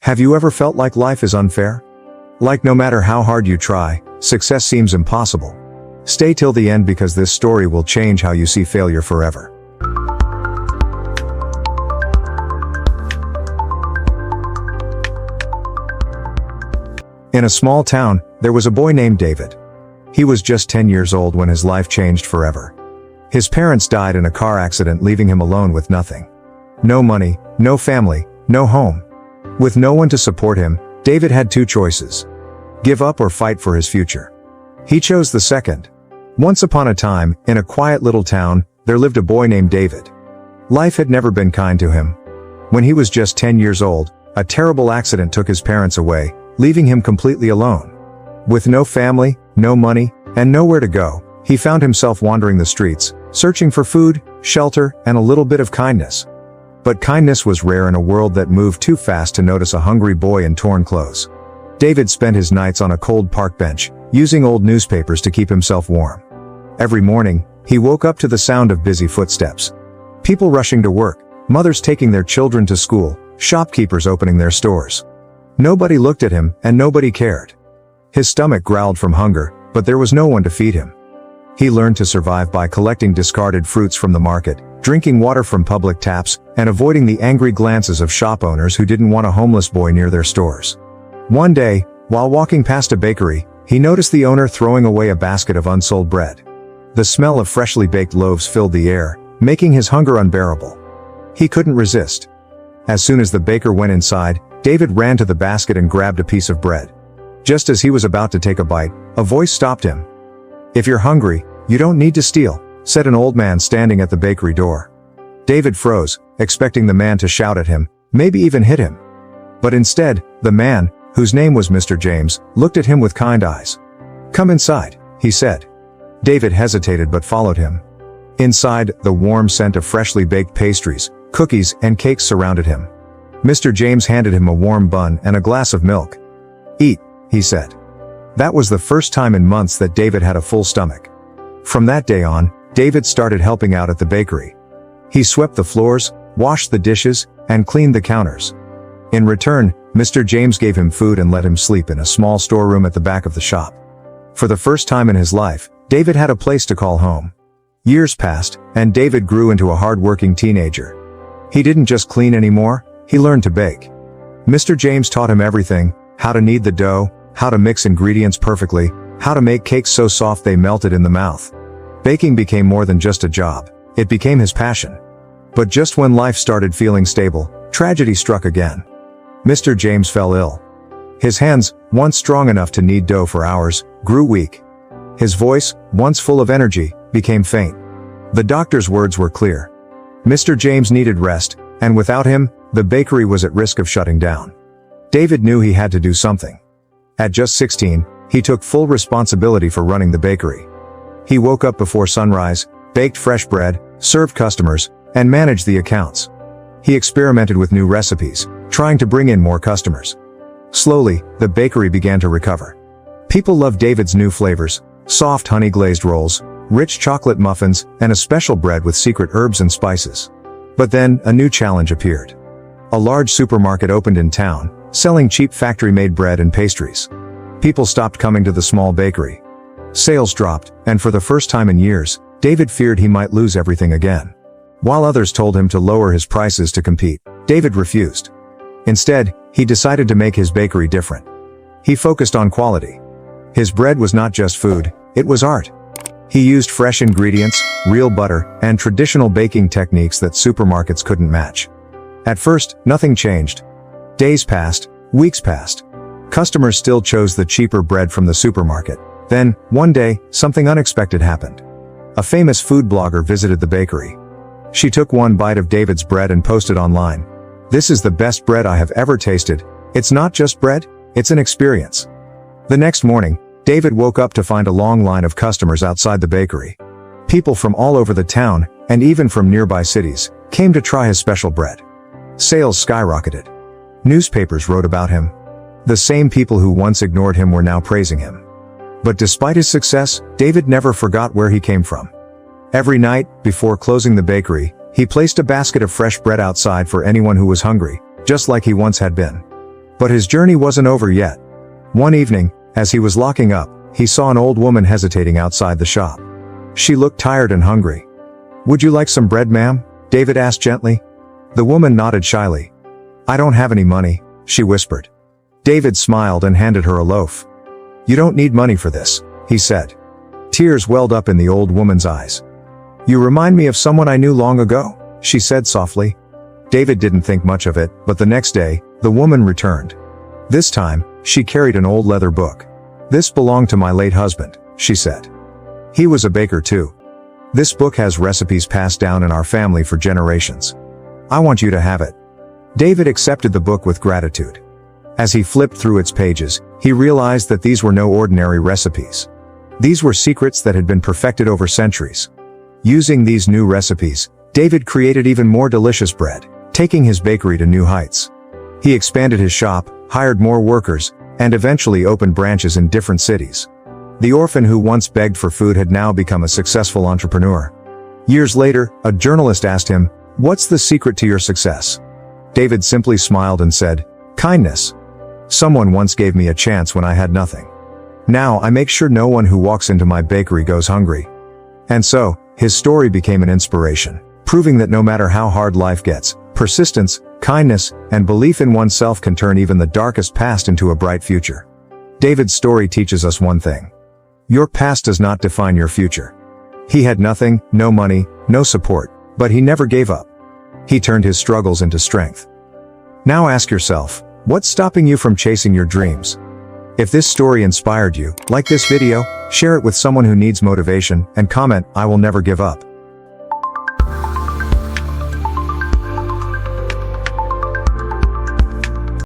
Have you ever felt like life is unfair? Like no matter how hard you try, success seems impossible? Stay till the end because this story will change how you see failure forever. In a small town, there was a boy named David. He was just 10 years old when his life changed forever. His parents died in a car accident, leaving him alone with nothing. No money, no family, no home. With no one to support him, David had two choices: give up or fight for his future. He chose the second. Once upon a time, in a quiet little town, there lived a boy named David. Life had never been kind to him. When he was just 10 years old, a terrible accident took his parents away, leaving him completely alone. With no family, no money, and nowhere to go, he found himself wandering the streets, searching for food, shelter, and a little bit of kindness. But kindness was rare in a world that moved too fast to notice a hungry boy in torn clothes. David spent his nights on a cold park bench, using old newspapers to keep himself warm. Every morning, he woke up to the sound of busy footsteps. People rushing to work, mothers taking their children to school, shopkeepers opening their stores. Nobody looked at him, and nobody cared. His stomach growled from hunger, but there was no one to feed him. He learned to survive by collecting discarded fruits from the market, drinking water from public taps, and avoiding the angry glances of shop owners who didn't want a homeless boy near their stores. One day, while walking past a bakery, he noticed the owner throwing away a basket of unsold bread. The smell of freshly baked loaves filled the air, making his hunger unbearable. He couldn't resist. As soon as the baker went inside, David ran to the basket and grabbed a piece of bread. Just as he was about to take a bite, a voice stopped him. "If you're hungry, you don't need to steal," said an old man standing at the bakery door. David froze, expecting the man to shout at him, maybe even hit him. But instead, the man, whose name was Mr. James, looked at him with kind eyes. "Come inside," he said. David hesitated but followed him. Inside, the warm scent of freshly baked pastries, cookies, and cakes surrounded him. Mr. James handed him a warm bun and a glass of milk. "Eat," he said. That was the first time in months that David had a full stomach. From that day on, David started helping out at the bakery. He swept the floors, washed the dishes, and cleaned the counters. In return, Mr. James gave him food and let him sleep in a small storeroom at the back of the shop. For the first time in his life, David had a place to call home. Years passed, and David grew into a hard-working teenager. He didn't just clean anymore, he learned to bake. Mr. James taught him everything: how to knead the dough, how to mix ingredients perfectly, how to make cakes so soft they melted in the mouth. Baking became more than just a job, it became his passion. But just when life started feeling stable, tragedy struck again. Mr. James fell ill. His hands, once strong enough to knead dough for hours, grew weak. His voice, once full of energy, became faint. The doctor's words were clear. Mr. James needed rest, and without him, the bakery was at risk of shutting down. David knew he had to do something. At just 16, he took full responsibility for running the bakery. He woke up before sunrise, baked fresh bread, served customers, and managed the accounts. He experimented with new recipes, trying to bring in more customers. Slowly, the bakery began to recover. People loved David's new flavors: soft honey-glazed rolls, rich chocolate muffins, and a special bread with secret herbs and spices. But then, a new challenge appeared. A large supermarket opened in town, selling cheap factory-made bread and pastries. People stopped coming to the small bakery. Sales dropped, and for the first time in years, David feared he might lose everything again. While others told him to lower his prices to compete, David refused. Instead, he decided to make his bakery different. He focused on quality. His bread was not just food, it was art. He used fresh ingredients, real butter, and traditional baking techniques that supermarkets couldn't match. At first, nothing changed. Days passed, weeks passed. Customers still chose the cheaper bread from the supermarket. Then, one day, something unexpected happened. A famous food blogger visited the bakery. She took one bite of David's bread and posted online. "This is the best bread I have ever tasted. It's not just bread, it's an experience." The next morning, David woke up to find a long line of customers outside the bakery. People from all over the town, and even from nearby cities, came to try his special bread. Sales skyrocketed. Newspapers wrote about him. The same people who once ignored him were now praising him. But despite his success, David never forgot where he came from. Every night, before closing the bakery, he placed a basket of fresh bread outside for anyone who was hungry, just like he once had been. But his journey wasn't over yet. One evening, as he was locking up, he saw an old woman hesitating outside the shop. She looked tired and hungry. "Would you like some bread, ma'am?" David asked gently. The woman nodded shyly. "I don't have any money," she whispered. David smiled and handed her a loaf. "You don't need money for this," he said. Tears welled up in the old woman's eyes. "You remind me of someone I knew long ago," she said softly. David didn't think much of it, but the next day, the woman returned. This time, she carried an old leather book. "This belonged to my late husband," she said. "He was a baker too. This book has recipes passed down in our family for generations. I want you to have it." David accepted the book with gratitude. As he flipped through its pages, he realized that these were no ordinary recipes. These were secrets that had been perfected over centuries. Using these new recipes, David created even more delicious bread, taking his bakery to new heights. He expanded his shop, hired more workers, and eventually opened branches in different cities. The orphan who once begged for food had now become a successful entrepreneur. Years later, a journalist asked him, "What's the secret to your success?" David simply smiled and said, "Kindness. Someone once gave me a chance when I had nothing. Now I make sure no one who walks into my bakery goes hungry." And so, his story became an inspiration, proving that no matter how hard life gets, persistence, kindness, and belief in oneself can turn even the darkest past into a bright future. David's story teaches us one thing. Your past does not define your future. He had nothing, no money, no support, but he never gave up. He turned his struggles into strength. Now ask yourself, what's stopping you from chasing your dreams? If this story inspired you, like this video, share it with someone who needs motivation, and comment, "I will never give up."